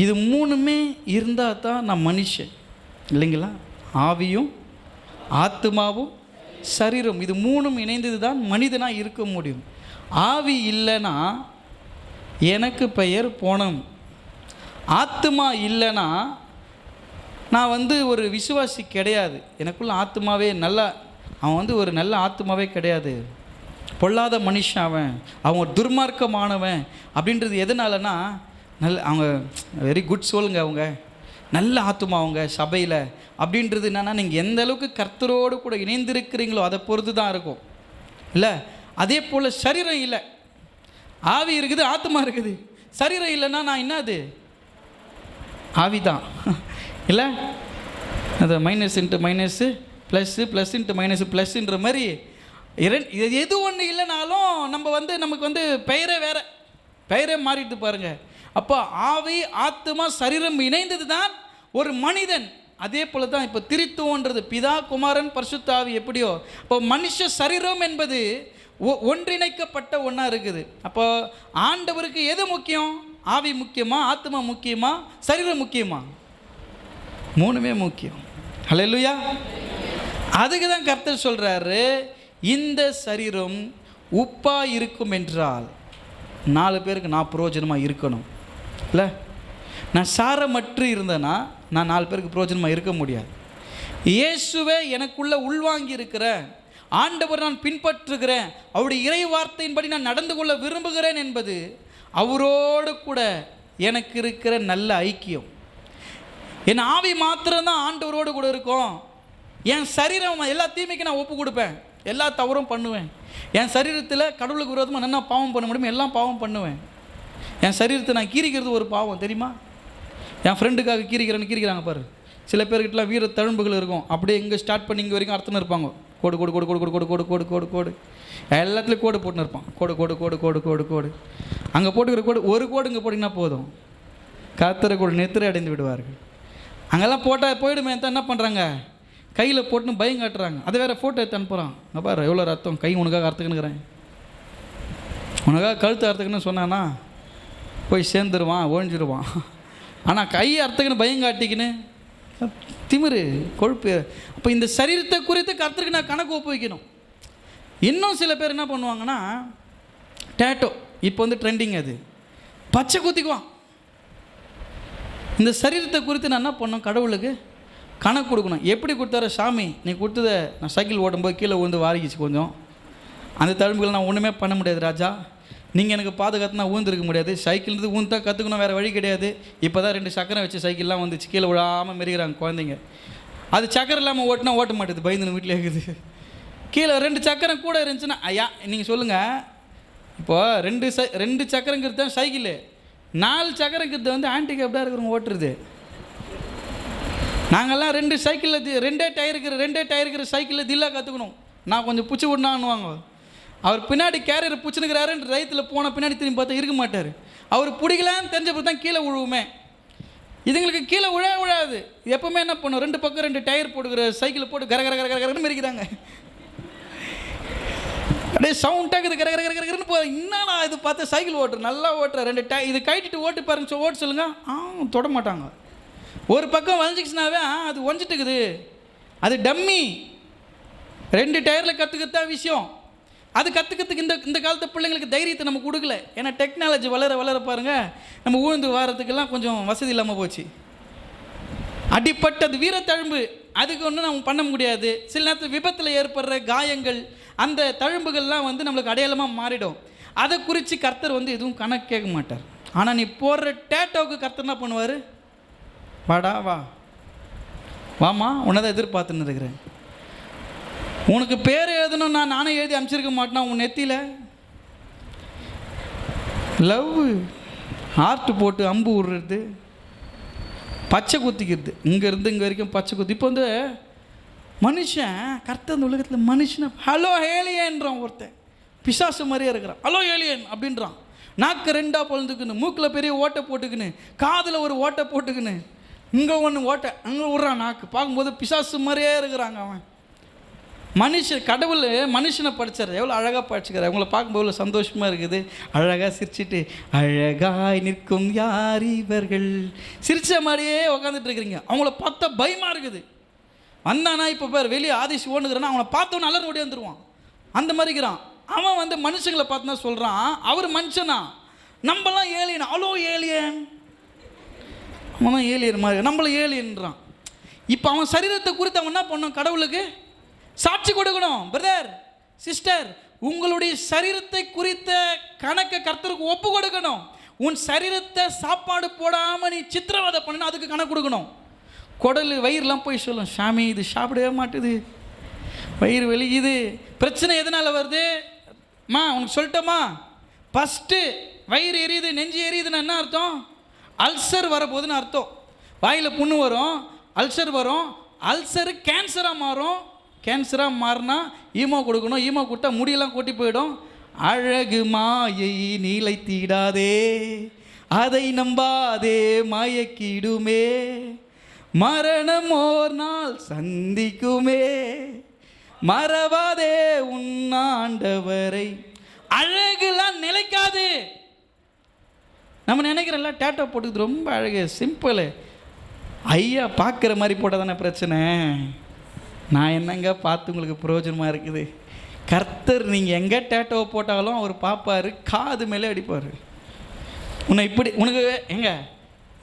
இது 3மே இருந்தால் தான் நான் மனுஷன், இல்லைங்களா? ஆவியும் ஆத்மாவும் சரீரம், இது 3ம் இணைந்தது தான் மனிதனாக இருக்க முடியும். ஆவி இல்லைன்னா எனக்கு பெயர் போனம், ஆத்மா இல்லைன்னா நான் ஒரு விசுவாசி கிடையாது. எனக்குள்ள ஆத்மாவே அவன் ஒரு நல்ல ஆத்மாவே கிடையாது, பொல்லாத மனுஷன், அவன் ஒரு துர்மார்க்கமானவன் அப்படின்றது எதனாலனா, அவங்க வெரி குட் சோலுங்க, அவங்க நல்ல ஆத்மா அவங்க சபையில் அப்படின்றது என்னென்னா, நீங்கள் எந்த அளவுக்கு கர்த்தரோடு கூட இணைந்திருக்கிறீங்களோ அதை பொறுத்து தான் இருக்கும், இல்லை? அதே போல் சரீரம் இல்லை, ஆவி இருக்குது, ஆத்மா இருக்குது. சரீரம் இல்லைன்னா நான் என்னது, ஆவி தான், இல்லை? அது minus into minus plus, plus into minus ப்ளஸ்ன்ற மாதிரி எது ஒன்று இல்லைனாலும் நமக்கு பெயரே மாறிட்டு பாருங்கள். அப்போ ஆவி ஆத்மா சரீரம் இணைந்தது தான் ஒரு மனிதன். அதே போல தான் இப்போ திரித்துவன்றது பிதா குமாரன் பரிசுத்த ஆவி எப்படியோ, இப்போ மனுஷ சரீரம் என்பது ஒன்றிணைக்கப்பட்ட ஒன்றா இருக்குது. அப்போ ஆண்டவருக்கு எது முக்கியம்? ஆவி முக்கியமா, ஆத்மா முக்கியமா, சரீரம் முக்கியமா? 3மே முக்கியம். ஹல்லேலூயா. அதுக்கு தான் கர்த்தர் சொல்கிறாரு, இந்த சரீரம் உப்பா இருக்கும் என்றால் 4 பேருக்கு நான் பிரயோஜனமாக இருக்கணும், இல்லை? நான் சாரமற்று இருந்தேன்னா நான் 4 பேருக்கு பிரயோஜனமாக இருக்க முடியாது. இயேசுவை எனக்குள்ளே உள்வாங்கி இருக்கிறேன், ஆண்டவர் நான் பின்பற்றுகிறேன், அவருடைய இறை வார்த்தையின்படி நான் நடந்து கொள்ள விரும்புகிறேன் என்பது அவரோடு கூட எனக்கு இருக்கிற நல்ல ஐக்கியம். என் ஆவி மாத்திரம்தான் ஆண்டவரோடு கூட இருக்கும். என் சரீரம் எல்லா தீமைக்கு நான் ஒப்பு கொடுப்பேன், எல்லா தவறும் பண்ணுவேன். என் சரீரத்தில் கடவுளுக்கு விரோதமாக நல்லா பாவம் பண்ண முடியுமோ எல்லாம் பாவம் பண்ணுவேன். என் சரீரத்தை நான் கீறிக்கிறது ஒரு பாவம் தெரியுமா? என் ஃப்ரெண்டுக்காக கீறிக்கிறாங்க பாரு. சில பேர்கிட்டலாம் வீர தழும்புகள் இருக்கும், அப்படியே இங்கே ஸ்டார்ட் பண்ணி இங்கே வரைக்கும் அர்த்தம் இருப்பாங்க. கோடு கோடு கோடு கோடு கோடு கோடு கோடு கோடு கோடு எல்லாத்துலேயும் கோடு போட்டுன்னு இருப்பான். கோடு கோடு கோடு கோடு கோடு கோடு அங்கே போட்டுக்கிற கோடு ஒரு கோடு இங்கே போட்டிங்கன்னா போதும், கர்த்தரை கூட நெத்திரை அடைந்து விடுவார்கள். அங்கெல்லாம் போட்டால் போயிடுமே தான் என்ன பண்ணுறாங்க, கையில் போட்டுன்னு பயம் காட்டுறாங்க. அதை வேறு ஃபோட்டோ எடுத்து அனுப்புகிறான். பாரு எவ்வளோ ரத்தம், கை உனக்காக அறுத்துக்குன்னுக்கிறேன், உனக்காக கழுத்து அறுத்துக்குன்னு சொன்னான்னா போய் சேர்ந்துருவான், ஒழிஞ்சிடுவான். ஆனால் கை அறுத்துக்குன்னு பயம் காட்டிக்கின்னு திமிரு கொழுப்பு. அப்போ இந்த சரீரத்தை குறித்து கர்த்தருக்கு நான் கணக்கு ஒப்பு வைக்கணும். இன்னும் சில பேர் என்ன பண்ணுவாங்கன்னா, டேட்டோ இப்போ வந்து ட்ரெண்டிங், அது பச்சை குத்திக்குவான். இந்த சரீரத்தை குறித்து நான் என்ன பண்ணோம், கடவுளுக்கு கணக்கு கொடுக்கணும். எப்படி கொடுத்தார சாமி, நீ கொடுத்ததை நான் சைக்கிள் ஓட்டும்போது கீழே விழுந்து வாரிக்கிச்சு கொஞ்சம், அந்த தழும்புகள் நான் ஒன்றுமே பண்ண முடியாது ராஜா, நீங்கள் எனக்கு பாதுகாத்து நான் ஊந்துருக்க முடியாது, சைக்கிள்லேருந்து ஊந்தா கற்றுக்கணும், வேறு வழி கிடையாது. இப்போ தான் 2 சக்கரம் வச்சு சைக்கிள்லாம் வந்துச்சு, கீழே விழாமல் மெரிக்கிறாங்க குழந்தைங்க. அது சக்கரம் இல்லாமல் ஓட்டினா ஓட்ட மாட்டேது, பயந்துன்னு வீட்டில் இருக்குது. கீழே 2 சக்கரம் கூட இருந்துச்சுன்னா ஐயா நீங்கள் சொல்லுங்கள். இப்போது 2 சக்கரங்கிறது தான் சைக்கிள், 4 சக்கரங்கிறது வந்து ஆன்டிகேப்டாக இருக்கிறவங்க ஓட்டுறது. நாங்கள்லாம் 2 சைக்கிளில் 2 டயர் இருக்கிற சைக்கிளில் தில்லா கற்றுக்கணும். நான் கொஞ்சம் பிடிச்சி விடனான்னுவாங்க. அவர் பின்னாடி கேரியர் பிடிச்சினுக்கிறாருன்னு ரைத்தில் போன பின்னாடி திரும்பி பார்த்தா இருக்க மாட்டார். அவர் பிடிக்கலான்னு தெரிஞ்சப்போ தான் கீழே விழுவுமே. இதுங்களுக்கு கீழே விழாது. எப்போவுமே என்ன பண்ணும், 2 பக்கம் 2 டயர் போட்டுக்கிற சைக்கிளை போட்டு கர கர கர கரன்னு மெரிக்கிறாங்க. அப்படியே சவுண்டாக கர கர கர கரன்னு போ. என்னன்னா இது பார்த்து சைக்கிள் ஓட்டுற நல்லா ஓட்டுற 2 டயர் இது கைட்டிட்டு ஓட்டு பாருங்க, ஓட்டு சொல்லுங்கள், தொட மாட்டாங்க. ஒரு பக்கம் வளைஞ்சிக்கிச்சுனாவே அது ஒஞ்சிட்டுக்குது, அது டம்மி. 2 டயரில் கற்றுக்கத்தான் விஷயம். அது கற்றுக்கிறதுக்கு இந்த காலத்து பிள்ளைங்களுக்கு தைரியத்தை நம்ம கொடுக்கல. ஏன்னா டெக்னாலஜி வளர பாருங்கள், நம்ம ஊழ்ந்து வாரத்துக்கெல்லாம் கொஞ்சம் வசதி இல்லாமல் போச்சு. அடிப்பட்டது வீரத்தழும்பு, அதுக்கு ஒன்றும் நம்ம பண்ண முடியாது. சில நேரத்தில் விபத்தில் ஏற்படுற காயங்கள், அந்த தழும்புகள்லாம் வந்து நம்மளுக்கு அடையாளமாக மாறிடும். அதை குறித்து கர்த்தர் வந்து எதுவும் கணக்கு கேட்க மாட்டார். ஆனால் நீ போடுற டேட்டோவுக்கு கர்த்தர் என்ன பண்ணுவார், வாடா வாமா உன்னை தான் எதிர்பார்த்துன்னு இருக்கிறேன், உனக்கு பேர் எழுதணும், நானே எழுதி அனுப்பிச்சிருக்க மாட்டேனா உன் நெத்தியில் லவ் ஹார்ட் போட்டு அம்பு விடுறது, பச்சை குத்திக்கிறது, இங்கேருந்து இங்கே வரைக்கும் பச்சை குத்தி. இப்போ வந்து மனுஷன் கர்த்தர் இந்த உலகத்தில் மனுஷனை ஹலோ ஏலியன்றான். ஒருத்தன் பிசாசு மாதிரியே இருக்கிறான், ஹலோ ஏலியன் அப்படின்றான். நாக்கு 2ஆ பொழுதுக்குன்னு, மூக்கில் பெரிய ஓட்டை போட்டுக்குன்னு, காதில் ஒரு ஓட்டை போட்டுக்குன்னு, இங்கே ஒன்று ஓட்டை அங்கே விட்றான். நாக்கு பார்க்கும்போது பிசாசு மாதிரியே இருக்கிறாங்க. அவன் கடவுள் மனுஷனை படித்தார், எவ்வளோ அழகாக படிச்சுக்கிறார். அவங்கள பார்க்கும்போது எவ்வளோ சந்தோஷமாக இருக்குது. அழகாக சிரிச்சிட்டு அழகாய் நிற்கும் யார் இவர்கள் சிரிச்ச மாதிரியே உக்காந்துட்டு இருக்கிறீங்க. அவங்கள பார்த்தா பயமாக இருக்குது. வந்தானா இப்போ பேர் வெளியே ஆதிஷ் ஓடுகிறான்னா அவனை பார்த்தோன்னு அலர் ஓடி வந்துடுவான். அந்த மாதிரிக்கிறான். அவன் வந்து மனுஷங்களை பார்த்துனா சொல்கிறான் அவர் மனுஷனா, நம்மளாம் ஏலியன், அவ்வளோ ஏலியன், அவன் ஏலியன் மாதிரி நம்மளும் ஏலியன்றான். இப்போ அவன் சரீரத்தை குறித்து அவன் என்ன பண்ணோம், கடவுளுக்கு சாட்சி கொடுக்கணும். பிரதர் சிஸ்டர், உங்களுடைய சரீரத்தை குறித்த கணக்கை கர்த்தருக்கு ஒப்பு கொடுக்கணும். உன் சரீரத்தை சாப்பாடு போடாமல் நீ சித்திரவதை பண்ணணும், அதுக்கு கணக்கு கொடுக்கணும். குடல் வயிறுலாம் போய் சொல்லும், சாமி இது சாப்பிடவே மாட்டுது, வயிறு வெளியுது. பிரச்சனை எதனால் வருது உனக்கு சொல்லிட்டோமா? ஃபஸ்ட்டு வயிறு எரியுது, நெஞ்சு எரியுதுன்னு என்ன அர்த்தம்? அல்சர் வரப்போகுதுன்னு அர்த்தம். வாயில் புண்ணு வரும், அல்சர் வரும், அல்சரு கேன்சராக மாறும். கேன்சராக மாறினா ஈமோ கொடுக்கணும், ஈமோ கொடுத்தா முடியெல்லாம் கொட்டி போயிடும். அழகு மாயை நீலைத்திடாதே, அதை நம்பாதே மாயக்கிடுமே, மரணம் ஓர் நாள் சந்திக்குமே, மறவாதே உன்னாண்டவரை. அழகுலாம் நிலைக்காது. நம்ம நினைக்கிறோம்ல டேட்டோ போட்டுக்கிறது ரொம்ப அழகு, சிம்பிள். ஐயா பார்க்குற மாதிரி போட்டால் தானே பிரச்சனை. நான் என்னங்க பார்த்து உங்களுக்கு பிரயோஜனமாக இருக்குது. கர்த்தர் நீங்கள் எங்கே டேட்டோவை போட்டாலும் அவர் பார்ப்பார், காது மேலே அடிப்பார். உன்னை இப்படி உனக்கு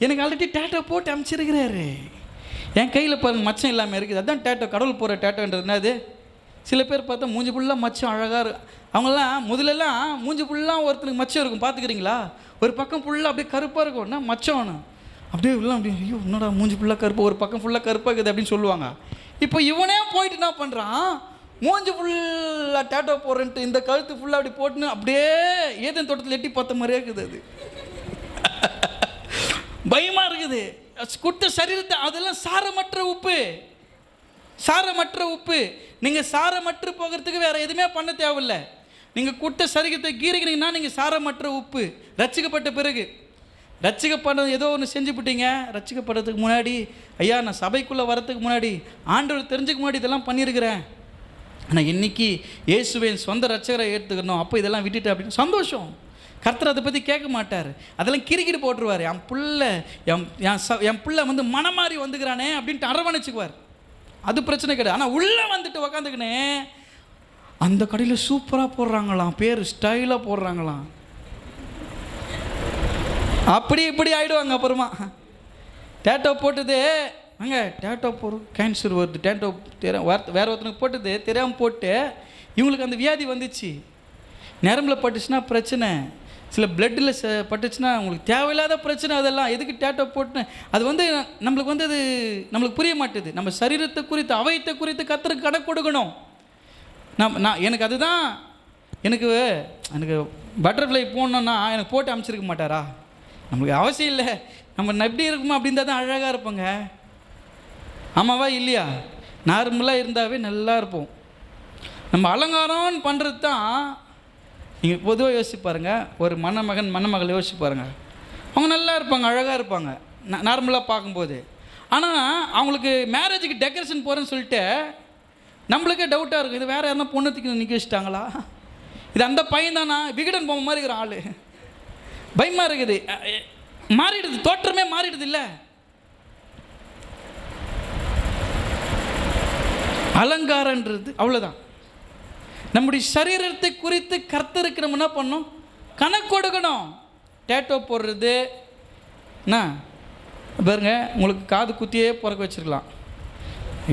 எனக்கு ஆல்ரெடி டேட்டோ போட்டு அனுப்பிச்சிருக்கிறாரு. என் கையில் பாருங்கள் மச்சம் இல்லாமல் இருக்குது. அதுதான் டேட்டோ. கடவுள் போகிற டேட்டோன்றது என்னது? சில பேர் பார்த்தா மூஞ்சி ஃபுல்லாக மச்சம் அழகாக இருக்கும். அவங்களாம் முதல்லலாம் மூஞ்சி ஃபுல்லாக ஒருத்தனுக்கு மச்சம் இருக்கும், பார்த்துக்கிறீங்களா? ஒரு பக்கம் ஃபுல்லாக அப்படியே கருப்பாக இருக்கும். என்ன மச்சம் அப்படியே இல்லை, அப்படியே ஐயோ என்னடா மூஞ்சி ஃபுல்லாக கருப்பு, ஒரு பக்கம் ஃபுல்லாக கருப்பாக இருக்குது அப்படின்னு சொல்லுவாங்க. இப்போ இவனே போயிட்டு என்ன பண்ணுறான், மூஞ்சி ஃபுல்லாக டேட்டோ போடுறேன்ட்டு இந்த கழுத்து ஃபுல்லாக அப்படி போட்டுன்னு அப்படியே ஏதேன் தோட்டத்தில் எட்டி பார்த்த மாதிரியே இருக்குது. அது பயமாக இருக்குது. குட்ட சரீரத்தை அதெல்லாம் சாரமற்ற உப்பு, சாரமற்ற உப்பு. நீங்கள் சாரமற்று போகிறதுக்கு வேறு எதுவுமே பண்ண தேவையில்லை. நீங்கள் குட்ட சரீரத்தை கீறிக்கிறீங்கன்னா நீங்கள் சாரமற்ற உப்பு. ரட்சிக்கப்பட்ட பிறகு, ரட்சிக்கப்பட்டது ஏதோ ஒன்று செஞ்சுவிட்டீங்க. ரட்சிக்கப்படுறதுக்கு முன்னாடி, ஐயா நான் சபைக்குள்ளே வரத்துக்கு முன்னாடி, ஆண்டவர் தெரிஞ்சுக்க முன்னாடி இதெல்லாம் பண்ணியிருக்கிறேன், ஆனால் இன்றைக்கி இயேசுவின் சொந்த ரட்சகரை ஏற்றுக்கணும், அப்போ இதெல்லாம் விட்டுட்டு அப்படின்னு சந்தோஷம். கர்த்தர் அதை பற்றி கேட்க மாட்டார், அதெல்லாம் கிரிக்கிட்டு போட்டுருவார். என் பிள்ளை வந்து மனமாறி வந்துக்கிறானே அப்படின்ட்டு அரவணைச்சுக்குவார். அது பிரச்சனை கிடையாது. ஆனால் உள்ளே வந்துட்டு உக்காந்துக்கினே அந்த கடையில் சூப்பராக போடுறாங்களாம், பேர் ஸ்டைலாக போடுறாங்களாம், அப்படி இப்படி ஆகிடுவாங்க. அப்புறமா டேட்டோ போட்டது அங்கே டேட்டோ போடுறது கேன்சர் வருது, டேட்டோ வேறு ஒருத்தனுக்கு போட்டது தெரியாமல் போட்டு இவங்களுக்கு அந்த வியாதி வந்துச்சு. நரம்பில் பட்டுச்சுன்னா பிரச்சனை, சில பிளட்டில் பட்டுச்சுன்னா உங்களுக்கு தேவையில்லாத பிரச்சனை. அதெல்லாம் எதுக்கு டேட்டோ போட்டுன்னு அது வந்து நம்மளுக்கு வந்து அது நம்மளுக்கு புரிய மாட்டுது. நம்ம சரீரத்தை குறித்து அவயத்தை குறித்து கர்த்தருக்கு கணக்கு கொடுக்கணும். நான் எனக்கு அதுதான் எனக்கு பட்டர்ஃப்ளை போடணுன்னா எனக்கு போட்டு அமைச்சிருக்க மாட்டாரா? நம்மளுக்கு அவசியம் இல்லை. நம்ம எப்படி இருக்குமோ அப்படி இருந்தால் தான் அழகாக இருப்போங்க. ஆமாவா இல்லையா? நார்மலாக இருந்தாவே நல்லா இருப்போம். நம்ம அலங்காரம்னு பண்ணுறது தான். நீங்கள் பொதுவாக யோசிச்சு பாருங்கள், ஒரு மணமகள் யோசிச்சு பாருங்கள், அவங்க நல்லா இருப்பாங்க, அழகாக இருப்பாங்க நார்மலாக பார்க்கும்போது. ஆனால் அவங்களுக்கு மேரேஜுக்கு டெக்கரேஷன் போகிறேன்னு சொல்லிட்டு நம்மளுக்கே டவுட்டாக இருக்குது, இது வேறு யாருன்னா பொண்ணுத்துக்கு நிற்க வச்சுட்டாங்களா, இது அந்த பையன் தானா, விகடன் போக மாதிரி இருக்கிற ஆள், பயமாக இருக்குது. மாறிடுது, தோற்றமே மாறிடுது. இல்லை அலங்காரன்றது அவ்வளோதான். நம்முடைய சரீரத்தை குறித்து கர்த்தருக்கு நம்ம என்ன பண்ணணும், கணக்கு கொடுக்கணும். டேட்டோ போடுறது என்ன பாருங்க, உங்களுக்கு காது குத்தியே பிறக்க வச்சுருக்கலாம்,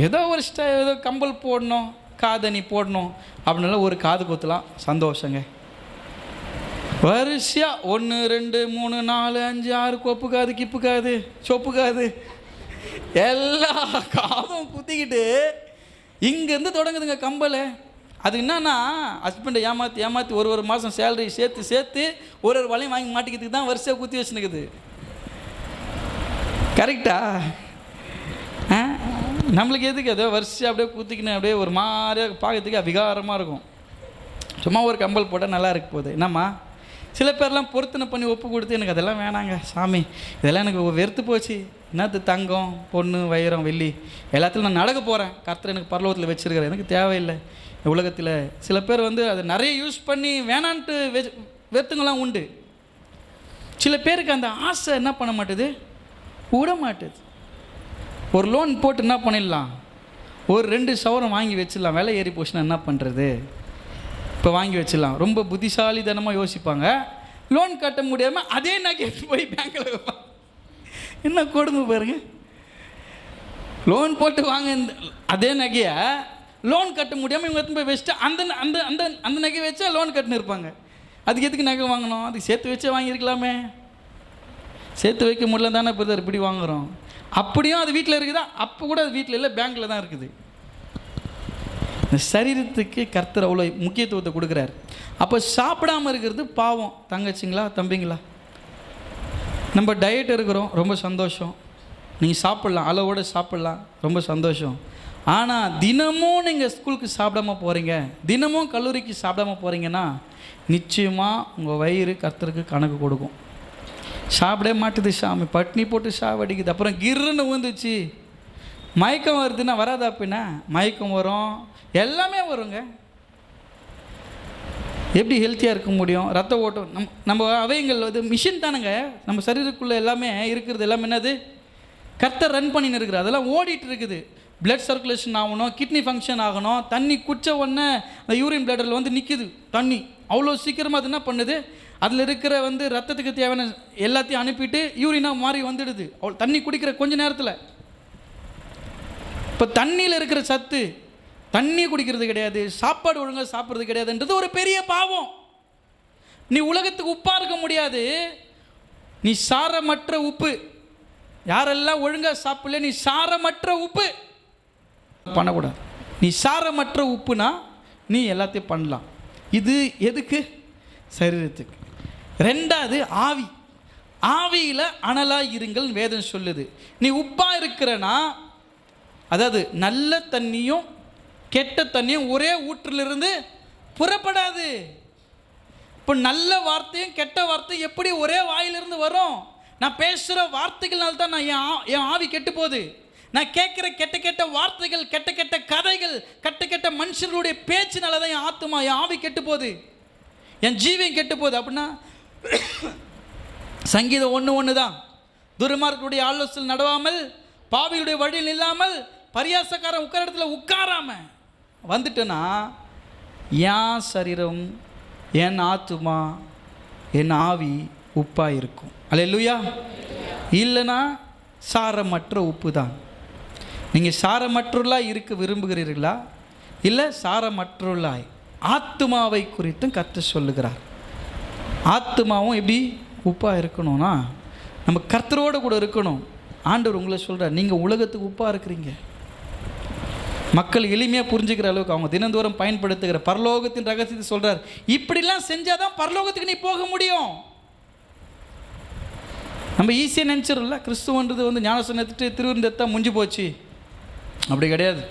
ஏதோ ஒரு ஏதோ கம்பல் போடணும், காதணி போடணும் அப்படின்னால ஒரு காது குத்தலாம், சந்தோஷங்க. வரிசையாக 1 2 3 4 5 6 கொப்பு காது, கிப்பு காது, சொப்பு காது, எல்லா காதும் குத்திக்கிட்டு இங்கேருந்து தொடங்குதுங்க கம்பல். அது என்னன்னா ஹஸ்பண்டை ஏமாற்றி ஒரு மாதம் சேலரி சேர்த்து ஒரு வலையும் வாங்கி மாட்டிக்கிறதுக்கு தான் வரிசையாக குத்தி வச்சுனுக்குது. கரெக்டா? நம்மளுக்கு எதுக்கு ஏதோ வரிசையாக அப்படியே குத்திக்கின்னு அப்படியே ஒரு மாதிரியாக பார்க்கறதுக்கு விகாரமாக இருக்கும். சும்மா ஒரு கம்பல் போட்டால் நல்லா இருக்க போகுது. என்னம்மா சில பேர்லாம் பொருத்தனை பண்ணி ஒப்பு கொடுத்து எனக்கு அதெல்லாம் வேணாங்க சாமி, இதெல்லாம் எனக்கு வெறுத்து போச்சு, என்னது தங்கம் பொண்ணு வைரம் வெள்ளி எல்லாத்துலையும் நான் நடக்க போகிறேன், கர்த்தர் எனக்கு பரலோகத்தில் வச்சுருக்கிறேன், எனக்கு தேவையில்லை. உலகத்தில் சில பேர் வந்து அதை நிறைய யூஸ் பண்ணி வேணான்ட்டு வெறுத்துங்களாம் உண்டு. சில பேருக்கு அந்த ஆசை என்ன பண்ண மாட்டுது, விட மாட்டுது. ஒரு லோன் போட்டு என்ன பண்ணிடலாம், ஒரு 2 சவரம் வாங்கி வச்சிடலாம், விலை ஏறி போச்சுன்னா என்ன பண்ணுறது, இப்போ வாங்கி வச்சிடலாம். ரொம்ப புத்திசாலித்தனமாக யோசிப்பாங்க. லோன் கட்ட முடியாமல் அதே நகை எடுத்து போய் பேங்கில் வைப்பாங்க. என்ன கொடுமை பாருங்க, லோன் போட்டு வாங்க அதே நகையை லோன் கட்ட முடியாமல் இவங்க எடுத்து போய் வச்சுட்டு அந்த அந்த அந்த அந்த நகை வச்சா லோன் கட்டுன்னு இருப்பாங்க. அதுக்கு எதுக்கு நகை வாங்கணும், அதுக்கு சேர்த்து வச்சே வாங்கியிருக்கலாமே. சேர்த்து வைக்க முடியல தானே பிரதர் இப்படி வாங்குகிறோம். அப்படியும் அது வீட்டில் இருக்குதா, அப்போ கூட அது வீட்டில் இல்லை, பேங்க்கில் தான் இருக்குது. இந்த சரீரத்துக்கு கர்த்தர் அவ்வளோ முக்கியத்துவத்தை கொடுக்குறாரு. அப்போ சாப்பிடாமல் இருக்கிறது பாவம். தங்கச்சிங்களா தம்பிங்களா, நம்ம டயட் இருக்கிறோம், ரொம்ப சந்தோஷம். நீங்கள் சாப்பிட்லாம், அளவோடு சாப்பிட்லாம், ரொம்ப சந்தோஷம். ஆனால் தினமும் நீங்கள் ஸ்கூலுக்கு சாப்பிடாம போகிறீங்க, தினமும் கல்லூரிக்கு சாப்பிடாம போகிறீங்கன்னா நிச்சயமாக உங்கள் வயிறு கர்த்தருக்கு கணக்கு கொடுக்கும். சாப்பிடவே மாட்டுது சாமி, பட்னி போட்டு சாவடிக்குது, அப்புறம் கிர்ன்னு ஊந்துச்சு, மயக்கம் வருதுன்னா வராதா? அப்படின்னா மயக்கம் வரும், எல்லாமே வருங்க. எப்படி ஹெல்த்தியாக இருக்க முடியும்? ரத்த ஓட்டம் நம்ம அவைங்கள் அது மிஷின் தானுங்க. நம்ம சரீரத்துக்குள்ளே எல்லாமே இருக்கிறது எல்லாமே என்னது, கர்த்தர் ரன் பண்ணின்னு இருக்குது, அதெல்லாம் ஓடிட்டு இருக்குது. பிளட் சர்க்குலேஷன் ஆகணும், கிட்னி ஃபங்க்ஷன் ஆகணும், தண்ணி குடிச்ச உடனே அந்த யூரின் பிளட்டரில் வந்து நிற்குது தண்ணி, அவ்வளோ சீக்கிரமாக அது என்ன பண்ணுது, அதில் இருக்கிற வந்து ரத்தத்துக்கு தேவையான எல்லாத்தையும் அனுப்பிட்டு யூரினாக மாறி வந்துடுது தண்ணி குடிக்கிற கொஞ்ச நேரத்தில். இப்போ தண்ணியில் இருக்கிற சத்து தண்ணி குடிக்கிறது கிடையாது, சாப்பாடு ஒழுங்காக சாப்பிட்றது கிடையாதுன்றது ஒரு பெரிய பாவம். நீ உலகத்துக்கு உப்பாக இருக்க முடியாது, நீ சாரமற்ற உப்பு. யாரெல்லாம் ஒழுங்காக சாப்பிடல, நீ சாரமற்ற உப்பு பண்ணக்கூடாது. நீ சாரமற்ற உப்புனா நீ எல்லாத்தையும் பண்ணலாம். இது எதுக்கு? சரீரத்துக்கு. ரெண்டாவது ஆவி. ஆவியில் அனலாக இருங்கள் வேதம் சொல்லுது. நீ உப்பாக இருக்கிறனா, அதாவது நல்ல தண்ணியும் கெட்ட தண்ணியும் ஒரே ஊற்றிலிருந்து புறப்படாது. இப்போ நல்ல வார்த்தையும் கெட்ட வார்த்தையும் எப்படி ஒரே வாயிலிருந்து வரும்? நான் பேசுகிற வார்த்தைகள்னால தான் என் ஆவி கெட்டு போகுது. நான் கேட்குற கெட்ட கெட்ட வார்த்தைகள், கெட்ட கெட்ட கதைகள், கெட்ட கெட்ட மனுஷர்களுடைய பேச்சினால தான் என் ஆத்துமா, என் ஆவி கெட்டு போகுது, என் ஜீவியம் கெட்டு போகுது. அப்படின்னா சங்கீதம் 1:1 தான், துர்மார்க்கருடைய ஆலோசனை நடவாமல், பாவியுடைய வழியில் இல்லாமல், பரியாசக்காரன் உட்கார இடத்துல உட்காராம வந்துட்டேன்னா என் சரீரம், என் ஆத்துமா, என் ஆவி உப்பாக இருக்கும். அல்லேலூயா. இல்லைன்னா சாரமற்ற உப்பு தான். நீங்கள் சாரமற்றுள்ளாய் இருக்க விரும்புகிறீர்களா? இல்லை சாரமற்றுள்ளாய் ஆத்துமாவை குறித்தும் கர்த்தர் சொல்லுகிறார். ஆத்துமாவும் எப்படி உப்பாக இருக்கணும்னா நம்ம கர்த்தரோடு கூட இருக்கணும். ஆண்டவர் உங்களை சொல்கிறார், நீங்கள் உலகத்துக்கு உப்பாக இருக்கிறீங்க. மக்கள் எளிமையாக புரிஞ்சுக்கிற அளவுக்கு அவங்க தினந்தோறும் பயன்படுத்துகிற பரலோகத்தின் ரகசியத்தை சொல்கிறார். இப்படிலாம் செஞ்சால் தான் பரலோகத்துக்கு நீ போக முடியும். நம்ம ஈஸியாக நினச்சிடல, கிறிஸ்துவன்றது ஞானஸ்நானம் எடுத்துட்டு திருவிருந்தெத்தா முடிஞ்சு போச்சு. அப்படி கிடையாது.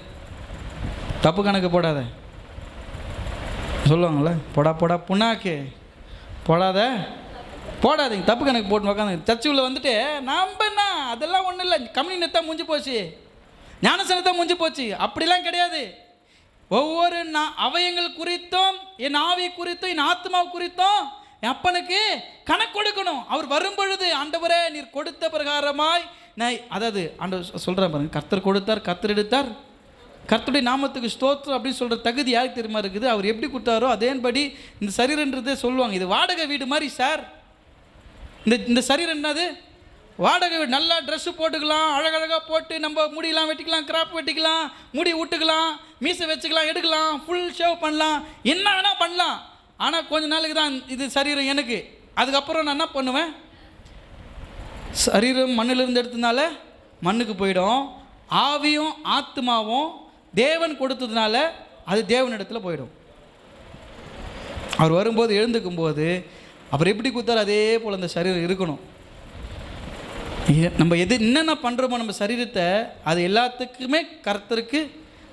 தப்பு கணக்கு போடாத சொல்லுவாங்களே, போடா போடா புண்ணாக்கு போடாதீங்க. தப்பு கணக்கு போட்டு உட்காந்து சர்ச்சு உள்ள வந்துட்டு நம்பண்ணா அதெல்லாம் ஒன்றும் இல்லை, கம்யூனி நெத்தா முடிஞ்சு போச்சு, ஞானஸ்நானத்தான் முடிஞ்சு போச்சு. அப்படிலாம் கிடையாது. ஒவ்வொரு அவயங்கள் குறித்தும், என் ஆவி குறித்தும், என் ஆத்மா குறித்தும் என் அப்பனுக்கு கணக்கு கொடுக்கணும். அவர் வரும்பொழுது, ஆண்டவரே நீர் கொடுத்த பிரகாரமாய் அதாவது ஆண்டவர் சொல்கிறேன் பாருங்க, கர்த்தர் கொடுத்தார், கர்த்தர் எடுத்தார், கர்த்தருடைய நாமத்துக்கு ஸ்தோத்திரம் அப்படின்னு சொல்கிற தகுதி யாருக்கு தெரியுமா இருக்குது? அவர் எப்படி கொடுத்தாரோ அதேபடி இந்த சரீரன்றதே சொல்லுவாங்க. இது வாடகை வீடு மாதிரி சார். இந்த சரீரம் என்னது? வாடகை வீடு. நல்லா ட்ரெஸ்ஸு போட்டுக்கலாம், அழகழகாக போட்டு நம்ம முடியெல்லாம் வெட்டிக்கலாம், கிராப் வெட்டிக்கலாம், முடி விட்டுக்கலாம், மீசை வச்சுக்கலாம், எடுக்கலாம், ஃபுல் ஷேவ் பண்ணலாம், என்ன வேணால் பண்ணலாம். ஆனால் கொஞ்ச நாளுக்கு தான் இது சரீரம் எனக்கு. அதுக்கப்புறம் நான் என்ன பண்ணுவேன்? சரீரம் மண்ணிலிருந்து எடுத்ததுனால மண்ணுக்கு போயிடும். ஆவியும் ஆத்மாவும் தேவன் கொடுத்ததுனால அது தேவனிடத்தில் போயிடும். அவர் வரும்போது எழுந்துக்கும் போது அவர் எப்படி கொடுத்தாரு அதே போல் அந்த சரீரம் இருக்கணும். நம்ம என்னென்ன பண்ணுறோமோ நம்ம சரீரத்தை, அது எல்லாத்துக்குமே கர்த்தருக்கு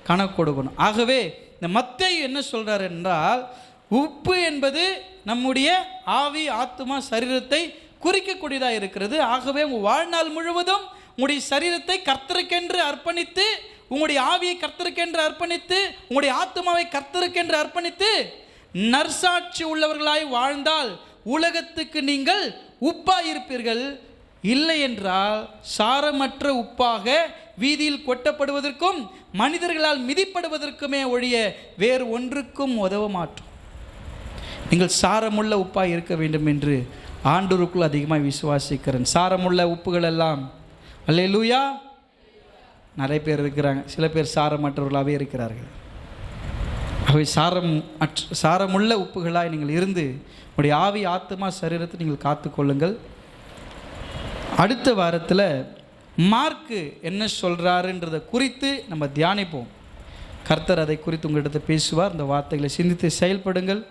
கணக்கு கொடுக்கணும். ஆகவே இந்த மத்தேயு என்ன சொல்கிறார் என்றால், உப்பு என்பது நம்முடைய ஆவி ஆத்மா சரீரத்தை குறிக்கக்கூடியதாக இருக்கிறது. ஆகவே உங்கள் வாழ்நாள் முழுவதும் உங்களுடைய சரீரத்தை கர்த்தருக்கென்று அர்ப்பணித்து, உங்களுடைய ஆவியை கர்த்தருக்கென்று அர்ப்பணித்து, உங்களுடைய ஆத்மாவை கர்த்தருக்கென்று அர்ப்பணித்து நற்சாட்சி உள்ளவர்களாய் வாழ்ந்தால் உலகத்துக்கு நீங்கள் உப்பாக இருப்பீர்கள். இல்லை என்றால் சாரமற்ற உப்பாக வீதியில் கொட்டப்படுவதற்கும் மனிதர்களால் மிதிப்படுவதற்குமே ஒழிய வேறு ஒன்றுக்கும் உதவ மாட்டோம். நீங்கள் சாரமுள்ள உப்பாக இருக்க வேண்டும் என்று ஆண்டவருக்குள் அதிகமாக விசுவாசிக்கிறேன். சாரமுள்ள உப்புகள் எல்லாம் அல்லேலூயா நிறைய பேர் இருக்கிறாங்க. சில பேர் சாரமற்றவர்களாகவே இருக்கிறார்கள். அவை சாரமுள்ள உப்புகளாய் நீங்கள் இருந்து உங்களுடைய ஆவி ஆத்மா சரீரத்தை நீங்கள் காத்து கொள்ளுங்கள். அடுத்த வாரத்தில் மார்க்கு என்ன சொல்கிறாருன்றதை குறித்து நம்ம தியானிப்போம். கர்த்தர் அதை குறித்து உங்களிடத்தை பேசுவார். இந்த வார்த்தைகளை சிந்தித்து செயல்படுங்கள்.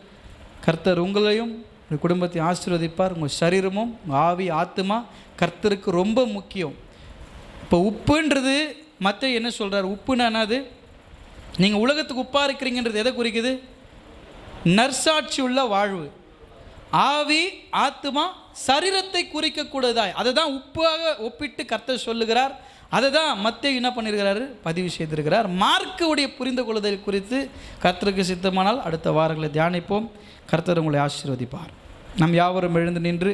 கர்த்தர் உங்களையும் உங்கள் குடும்பத்தையும் ஆசீர்வதிப்பார். உங்கள் சரீரமும் உங்கள் ஆவி ஆத்மா கர்த்தருக்கு ரொம்ப முக்கியம். இப்போ உப்புன்றது மத்தேயு என்ன சொல்கிறார்? உப்புன்னா என்னது? நீங்கள் உலகத்துக்கு உப்பாக இருக்கிறீங்கன்றது எதை குறிக்குது? நற்சாட்சி உள்ள வாழ்வு. ஆவி ஆத்மா சரீரத்தை குறிக்கக்கூடதாய் அதை தான் உப்பாக ஒப்பிட்டு கர்த்தர் சொல்லுகிறார். அதை தான் மத்தேயு என்ன பண்ணியிருக்கிறாரு? பதிவு செய்திருக்கிறார். மார்க்குடைய புரிந்து கொள்ளுதல் குறித்து கர்த்தருக்கு சித்தமானால் அடுத்த வாரங்களை தியானிப்போம். கர்த்தர் உங்களை ஆசீர்வதிப்பார். நம் யாவரும் எழுந்து நின்று